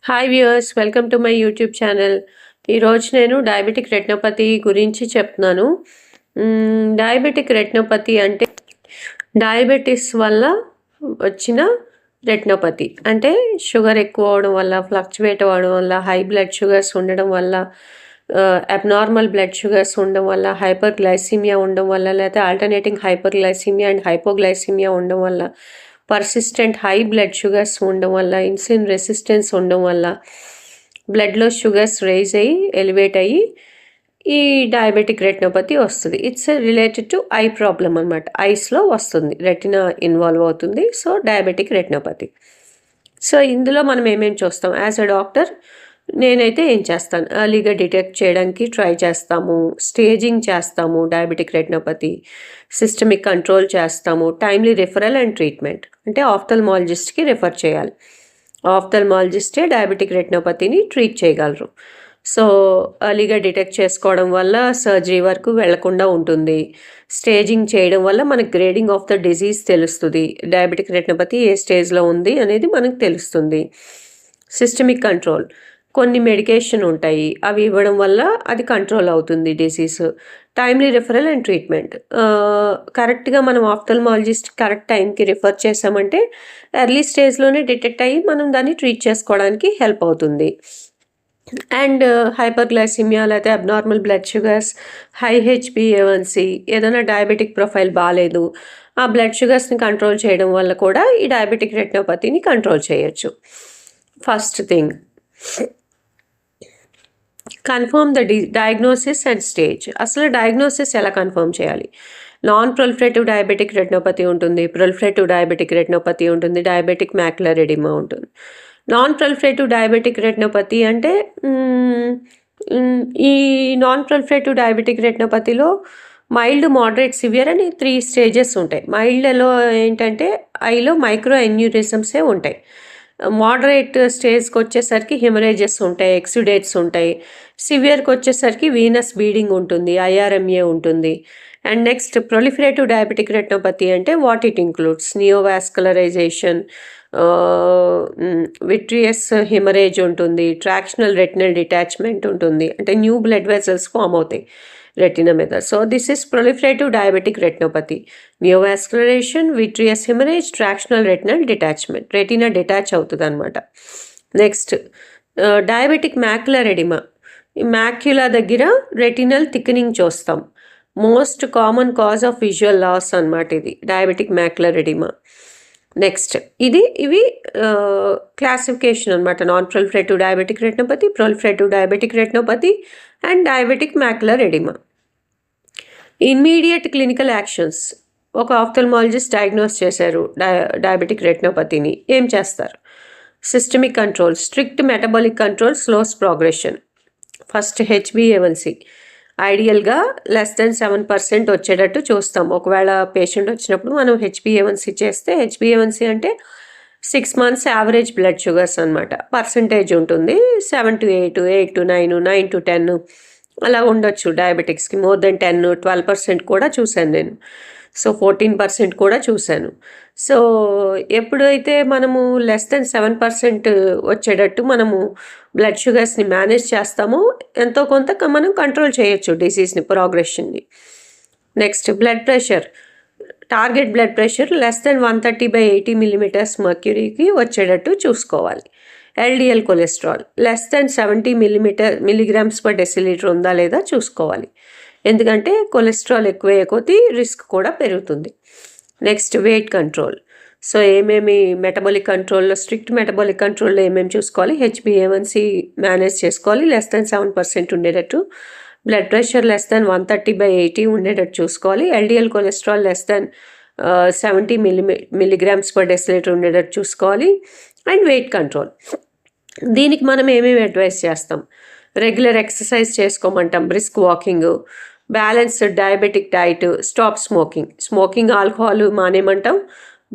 Hi viewers, welcome to my YouTube channel. ఈరోజు నేను diabetic retinopathy గురించి చెప్తున్నాను. డయాబెటిక్ రెటినోపతి అంటే డయాబెటీస్ వల్ల వచ్చిన రెటినోపతి. అంటే షుగర్ ఎక్కువ అవడం వల్ల, ఫ్లక్చువేట్ అవ్వడం వల్ల, హై బ్లడ్ షుగర్స్ ఉండడం వల్ల, అబ్నార్మల్ బ్లడ్ షుగర్స్ ఉండడం వల్ల, హైపర్ గ్లైసీమియా ఉండడం వల్ల, లేకపోతే alternating hyper glycaemia and hypoglycaemia ఉండడం వల్ల, పర్సిస్టెంట్ హై బ్లడ్ షుగర్స్ ఉండడం వల్ల, ఇన్సులిన్ రెసిస్టెన్స్ ఉండడం వల్ల బ్లడ్లో షుగర్స్ రైజ్ అయ్యి ఎలివేట్ అయ్యి ఈ డయాబెటిక్ రెటినోపతి వస్తుంది. It's related to eye problem అనమాట. ఐస్లో వస్తుంది, రెటినా ఇన్వాల్వ్ అవుతుంది. So diabetic retinopathy. సో ఇందులో మనం ఏమేమి చూస్తాం? యాజ్ అ డాక్టర్ నేనైతే ఏం చేస్తాను, ఎర్లీగా డిటెక్ట్ చేయడానికి ట్రై చేస్తాము, స్టేజింగ్ చేస్తాము, డయాబెటిక్ రెటినోపతి సిస్టమిక్ కంట్రోల్ చేస్తాము, టైమ్లీ రిఫరల్ అండ్ ట్రీట్మెంట్. అంటే ఆఫ్థల్మాలజిస్ట్కి రిఫర్ చేయాలి. ఆఫ్థల్మాలజిస్టే డయాబెటిక్ రెటినోపతిని ట్రీట్ చేయగలరు. సో ఎర్లీగా డిటెక్ట్ చేసుకోవడం వల్ల సర్జరీ వరకు వెళ్లకుండా ఉంటుంది. స్టేజింగ్ చేయడం వల్ల మనకు గ్రేడింగ్ ఆఫ్ ద డిజీజ్ తెలుస్తుంది. డయాబెటిక్ రెటినోపతి ఏ స్టేజ్లో ఉంది అనేది మనకు తెలుస్తుంది. సిస్టమిక్ కంట్రోల్, కొన్ని మెడికేషన్ ఉంటాయి, అవి ఇవ్వడం వల్ల అది కంట్రోల్ అవుతుంది disease. Timely referral and treatment, కరెక్ట్గా మనం ఆఫ్థల్మాలజిస్ట్ కరెక్ట్ టైంకి రిఫర్ చేసామంటే ఎర్లీ స్టేజ్లోనే డిటెక్ట్ అయ్యి మనం దాన్ని ట్రీట్ చేసుకోవడానికి హెల్ప్ అవుతుంది. అండ్ హైపర్ గ్లైసిమియా లేకపోతే abnormal blood sugars, high HbA1c, ఏదైనా డయాబెటిక్ ప్రొఫైల్ బాగాలేదు, ఆ బ్లడ్ షుగర్స్ని కంట్రోల్ చేయడం వల్ల కూడా ఈ డయాబెటిక్ రెటినోపతిని కంట్రోల్ చేయొచ్చు. First thing, confirm the diagnosis and stage. అసలు డయాగ్నోసిస్ ఎలా కన్ఫర్మ్ చేయాలి? నాన్ ప్రొలిఫరేటివ్ డయాబెటిక్ రెటినోపతి ఉంటుంది, ప్రొలిఫరేటివ్ డయాబెటిక్ రెటినోపతి ఉంటుంది, డయాబెటిక్ మ్యాక్యులర్ ఎడిమా ఉంటుంది. నాన్ ప్రొలిఫరేటివ్ డయాబెటిక్ రెటినోపతి అంటే ఈ నాన్ ప్రొలిఫరేటివ్ డయాబెటిక్ రెటినోపతిలో మైల్డ్, మోడరేట్, సివియర్ అని 3 స్టేజెస్ ఉంటాయి. మైల్డ్లో ఏంటంటే ఐలో మైక్రో ఎన్యూరిజమ్సే ఉంటాయి. మోడరేట్ స్టేజ్కి వచ్చేసరికి హెమరేజెస్ ఉంటాయి, ఎక్సుడేట్స్ ఉంటాయి. సివియర్కి వచ్చేసరికి వీనస్ బీడింగ్ ఉంటుంది, IRMA ఉంటుంది. And next proliferative diabetic retinopathy అంటే what it includes: neovascularisation, vitreous haemorrhage ఉంటుంది, ట్రాక్షనల్ రెటినల్ డిటాచ్మెంట్ ఉంటుంది. అంటే న్యూ బ్లడ్ వెసల్స్ ఫామ్ అవుతాయి రెటినా మీద. So this is proliferative diabetic retinopathy. Neovascularisation, vitreous haemorrhage, tractional retinal detachment, retina detach అవుతుంది అనమాట. Next diabetic macular oedema. ఈ macula దగ్గర retinal thickening చూస్తాం. Most common cause of visual loss అనమాట ఇది diabetic macular oedema. Next ఇవి classification అనమాట: non proliferative diabetic retinopathy, proliferative diabetic retinopathy and diabetic macular oedema. Immediate clinical actions. ఒక ophthalmologist diagnose చేశారు diabetic రెటినోపతిని, ఏం చేస్తారు? Systemic control, strict metabolic control, slows progression. First HbA1c ఐడియల్గా <7% వచ్చేటట్టు చూస్తాం. ఒకవేళ patient వచ్చినప్పుడు మనం HbA1c చేస్తే, HbA1c అంటే 6 months యావరేజ్ బ్లడ్ షుగర్స్ అనమాట. పర్సంటేజ్ ఉంటుంది 7 to 8, 8 to 9, 9 to 10 అలా ఉండొచ్చు. డయాబెటిక్స్కి మోర్ దెన్ 10, 12% కూడా చూశాను నేను. సో 14% కూడా చూశాను. సో ఎప్పుడైతే మనము <7% వచ్చేటట్టు మనము బ్లడ్ షుగర్స్ని మేనేజ్ చేస్తామో ఎంతో కొంత మనం కంట్రోల్ చేయొచ్చు డిసీజ్ని, ప్రోగ్రెషన్ని. Next blood pressure. Target blood pressure <130/80 mm mercuryకి వచ్చేటట్టు చూసుకోవాలి. LDL కొలెస్ట్రాల్ <70 mg/dL ఉందా లేదా చూసుకోవాలి. ఎందుకంటే కొలెస్ట్రాల్ ఎక్కువయ్యే కొద్దీ రిస్క్ కూడా పెరుగుతుంది. Next weight control. సో ఏమేమి మెటబాలిక్ కంట్రోల్లో, స్ట్రిక్ట్ మెటబాలిక్ కంట్రోల్లో ఏమేమి చూసుకోవాలి? HbA1c మేనేజ్ చేసుకోవాలి, <7% ఉండేటట్టు. బ్లడ్ ప్రెషర్ <130/80 ఉండేటట్టు చూసుకోవాలి. LDL కొలెస్ట్రాల్ <70 mg/dL ఉండేటట్టు చూసుకోవాలి. And weight control. దీనికి మనం ఏమేమి అడ్వైస్ చేస్తాం? రెగ్యులర్ ఎక్సర్సైజ్ చేసుకోమంటాం, brisk walking, balanced diabetic diet, stop smoking alcohol మానేమంటాం,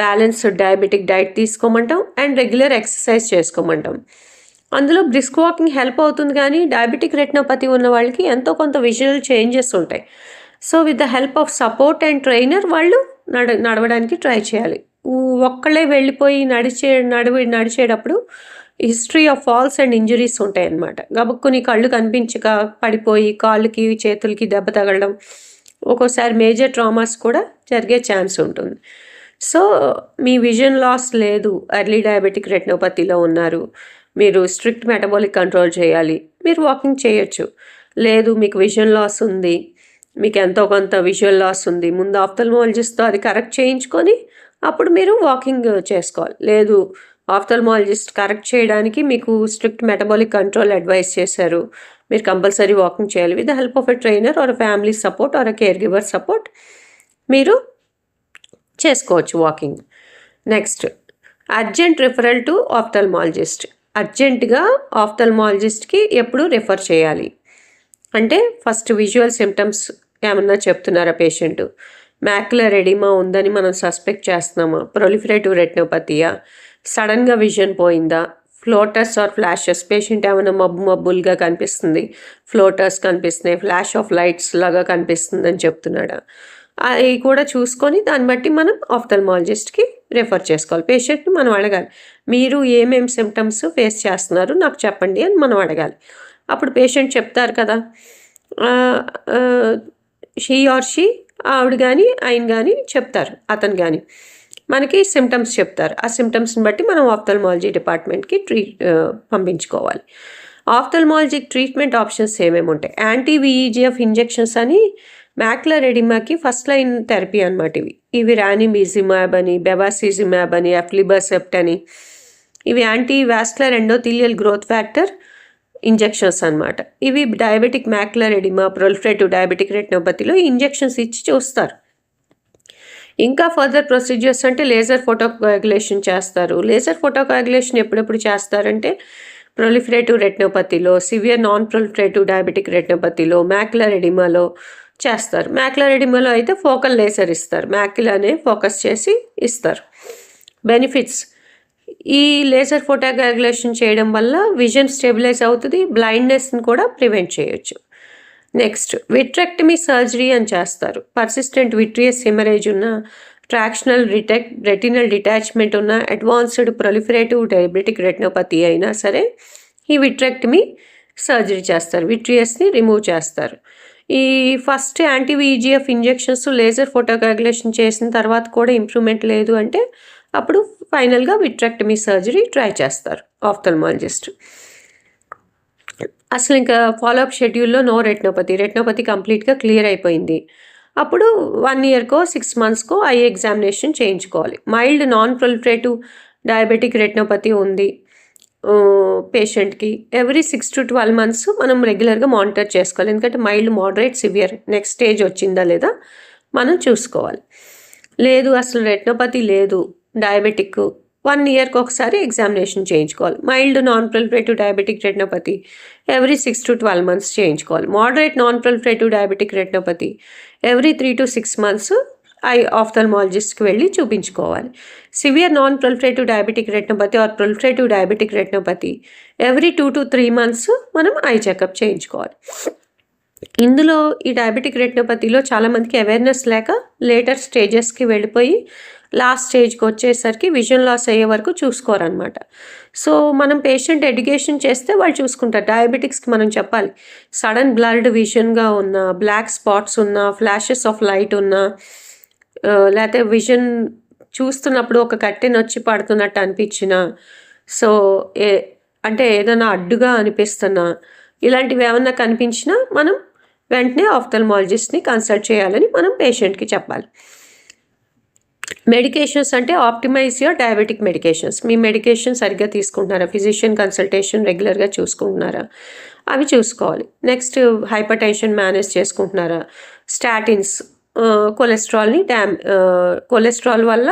బ్యాలెన్స్డ్ డయాబెటిక్ డైట్ తీసుకోమంటాం, అండ్ రెగ్యులర్ ఎక్సర్సైజ్ చేసుకోమంటాం. అందులో బ్రిస్క్ వాకింగ్ హెల్ప్ అవుతుంది, కానీ డయాబెటిక్ రెటినోపతి ఉన్న వాళ్ళకి ఎంతో కొంత విజువల్ చేంజెస్ ఉంటాయి. So with the help of support and trainer వాళ్ళు నడవడానికి ట్రై చేయాలి. ఒక్కళ్ళే వెళ్ళిపోయి నడిచేటప్పుడు history of false and injuries ఉంటాయన్నమాట. గబుక్కుని కళ్ళు కనిపించక పడిపోయి కాళ్ళకి చేతులకి దెబ్బ తగలడం, ఒక్కోసారి మేజర్ ట్రామాస్ కూడా జరిగే ఛాన్స్ ఉంటుంది. సో మీ విజన్ లాస్ లేదు, ఎర్లీ డయాబెటిక్ రెటినోపతిలో ఉన్నారు, మీరు స్ట్రిక్ట్ మెటబాలిక్ కంట్రోల్ చేయాలి, మీరు వాకింగ్ చేయొచ్చు. లేదు మీకు విజన్ లాస్ ఉంది, మీకు ఎంతో కొంత విజువల్ లాస్ ఉంది, ముందు ఆఫ్థల్మాలజిస్ట్తో అది కరెక్ట్ చేయించుకొని అప్పుడు మీరు వాకింగ్ చేసుకోవాలి. లేదు ఆఫ్థల్మాలజిస్ట్ కరెక్ట్ చేయడానికి మీకు స్ట్రిక్ట్ మెటబాలిక్ కంట్రోల్ అడ్వైస్ చేశారు, మీరు కంపల్సరీ వాకింగ్ చేయాలి. With the help of a trainer or family support or care giver support మీరు చేసుకోవచ్చు walking. Next urgent referral to ophthalmologist. అర్జెంటుగా ఆఫ్థల్మాలజిస్ట్కి ఎప్పుడు రిఫర్ చేయాలి అంటే ఫస్ట్ విజువల్ సిమ్టమ్స్ ఏమన్నా చెప్తున్నారా పేషెంట్, మ్యాక్యులర్ ఎడిమా ఉందని మనం సస్పెక్ట్ చేస్తున్నామా, ప్రొలిఫరేటివ్ రెటినోపతియా, సడన్గా విజన్ పోయిందా, ఫ్లోటర్స్ ఆర్ ఫ్లాషెస్, పేషెంట్ ఏమైనా మబ్బులుగా కనిపిస్తుంది, ఫ్లోటర్స్ కనిపిస్తున్నాయి, ఫ్లాష్ ఆఫ్ లైట్స్ లాగా కనిపిస్తుందని చెప్తున్నాడా, అవి కూడా చూసుకొని దాన్ని బట్టి మనం ఆఫ్థల్మాలజిస్ట్కి రెఫర్ చేసుకోవాలి. పేషెంట్ని మనం అడగాలి, మీరు ఏమేమి సిమ్టమ్స్ ఫేస్ చేస్తున్నారు నాకు చెప్పండి అని మనం అడగాలి. అప్పుడు పేషెంట్ చెప్తారు కదా, షీ ఆర్ షీ, ఆవిడ కానీ ఆయన కానీ చెప్తారు, అతను కానీ మనకి సిమ్టమ్స్ చెప్తారు. ఆ సిమ్టమ్స్ని బట్టి మనం ఆఫ్థల్మాలజీ డిపార్ట్మెంట్కి పంపించుకోవాలి. ఆఫ్థల్మాలజీ ట్రీట్మెంట్ ఆప్షన్స్ ఏమేమి ఉంటాయి, యాంటీ VEGF ఇంజెక్షన్స్ అని మ్యాక్యులర్ ఎడిమాకి ఫస్ట్ లైన్ థెరపీ అనమాట. ఇవి రానిమిజిమాబ్ అని, బెవాసిజిమాబ్ అని, ఎఫ్లిబర్సెప్ట్ అని, ఇవి anti vascular endothelial growth factor injections అనమాట. ఇవి diabetic macular oedema, proliferative diabetic రెటినోపతిలో ఇంజెక్షన్స్ ఇచ్చి చూస్తారు. ఇంకా ఫర్దర్ ప్రొసీజర్స్ అంటే లేజర్ ఫోటోకోయాగులేషన్ చేస్తారు. లేజర్ ఫోటోకోయాగులేషన్ ఎప్పుడెప్పుడు చేస్తారంటే ప్రొలిఫరేటివ్ రెటినోపతిలో, సివియర్ నాన్ ప్రొలిఫరేటివ్ డయాబెటిక్ రెటినోపతిలో, మ్యాక్యులర్ ఎడిమాలో చేస్తారు. మ్యాక్యులర్ ఎడిమాలో అయితే ఫోకల్ లేజర్ ఇస్తారు, మ్యాక్యులానే ఫోకస్ చేసి ఇస్తారు. బెనిఫిట్స్, ఈ లేజర్ ఫోటోకోయాగులేషన్ చేయడం వల్ల విజన్ స్టెబిలైజ్ అవుతుంది, బ్లైండ్నెస్ని కూడా ప్రివెంట్ చేయొచ్చు. నెక్స్ట్ విట్రెక్టమీ సర్జరీ అని చేస్తారు. పర్సిస్టెంట్ విట్రియస్ హెమరేజ్ ఉన్న, ట్రాక్షనల్ రెటినల్ డిటాచ్మెంట్ ఉన్న, అడ్వాన్స్డ్ ప్రొలిఫరేటివ్ డయాబెటిక్ రెటినోపతి అయినా సరే ఈ విట్రెక్టమీ సర్జరీ చేస్తారు, విట్రియస్ని రిమూవ్ చేస్తారు. ఈ first anti VEGF injections laser photocoagulation చేసిన తర్వాత కూడా ఇంప్రూవ్మెంట్ లేదు అంటే అప్పుడు ఫైనల్గా విట్రెక్టమీ సర్జరీ ట్రై చేస్తారు ఆఫ్థల్మాలజిస్ట్. అసలు ఇంకా ఫాలోఅప్ షెడ్యూల్లో నో రెటినోపతి కంప్లీట్గా క్లియర్ అయిపోయింది, అప్పుడు 1 ఇయర్కో 6 మంత్స్కో ఐ ఎగ్జామినేషన్ చేయించుకోవాలి. Mild non proliferative diabetic retinopathy ఉంది పేషెంట్కి, ఎవ్రీ 6 to 12 months మనం రెగ్యులర్గా మానిటర్ చేసుకోవాలి. ఎందుకంటే mild, moderate, severe next stage వచ్చిందా లేదా మనం చూసుకోవాలి. లేదు అసలు రెటినోపతి లేదు, డయాబెటిక్, 1 ఇయర్కి ఒకసారి ఎగ్జామినేషన్ చేయించుకోవాలి. Mild non proliferative diabetic retinopathy every 6 to 12 months చేయించుకోవాలి. Moderate non proliferative diabetic retinopathy every 3 to 6 months eye ఆఫ్థల్మాలజిస్ట్కి వెళ్ళి చూపించుకోవాలి. Severe non proliferative diabetic retinopathy or proliferative diabetic retinopathy every 2 to 3 months మనం eye checkup చేయించుకోవాలి. ఇందులో ఈ diabetic రెటినోపతిలో చాలామందికి awareness లేక లేటర్ స్టేజెస్కి వెళ్ళిపోయి లాస్ట్ స్టేజ్కి వచ్చేసరికి విజన్ లాస్ అయ్యే వరకు చూసుకోరనమాట. సో మనం పేషెంట్ ఎడ్యుకేషన్ చేస్తే వాళ్ళు చూసుకుంటారు. డయాబెటిక్స్కి మనం చెప్పాలి, సడన్ బ్లర్డ్ విజన్గా ఉన్న, బ్లాక్ స్పాట్స్ ఉన్న, ఫ్లాషెస్ ఆఫ్ లైట్ ఉన్న, లేకపోతే విజన్ చూస్తున్నప్పుడు ఒక కట్టెన్ వచ్చి పడుతున్నట్టు అనిపించిన, సో అంటే ఏదైనా అడ్డుగా అనిపిస్తున్నా, ఇలాంటివి ఏమన్నా కనిపించినా మనం వెంటనే ఆఫ్థల్మాలజిస్ట్ని కన్సల్ట్ చేయాలని మనం పేషెంట్కి చెప్పాలి. మెడికేషన్స్ అంటే optimise your diabetic medications. Me medication సరిగ్గా తీసుకుంటున్నారా, ఫిజిషియన్ కన్సల్టేషన్ రెగ్యులర్గా చూసుకుంటున్నారా, అవి చూసుకోవాలి. నెక్స్ట్ హైపర్ టెన్షన్ మేనేజ్ చేసుకుంటున్నారా, స్టాటిన్స్, కొలెస్ట్రాల్ వల్ల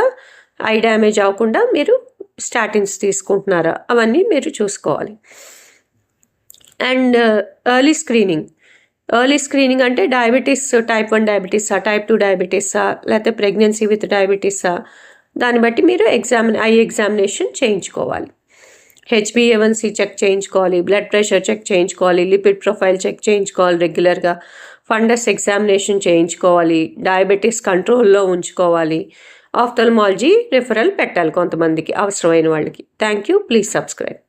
ఐ డ్యామేజ్ అవ్వకుండా మీరు స్టాటిన్స్ తీసుకుంటున్నారా, అవన్నీ మీరు చూసుకోవాలి. అండ్ ఎర్లీ స్క్రీనింగ్ అంటే డయాబెటీస్ టైప్ 1 డయాబెటీసా, టైప్ 2 డయాబెటీసా, లేకపోతే ప్రెగ్నెన్సీ విత్ డయాబెటీసా, దాన్ని బట్టి మీరు ఐ ఎగ్జామినేషన్ చేయించుకోవాలి. HbA1c చెక్ చేయించుకోవాలి, బ్లడ్ ప్రెషర్ చెక్ చేయించుకోవాలి, లిపిడ్ ప్రొఫైల్ చెక్ చేయించుకోవాలి రెగ్యులర్గా, ఫండస్ ఎగ్జామినేషన్ చేయించుకోవాలి, డయాబెటీస్ కంట్రోల్లో ఉంచుకోవాలి. ఆఫ్థల్మాలజీ రిఫరల్ పెట్టాలి కొంతమందికి అవసరమైన వాళ్ళకి. Thank you, please subscribe.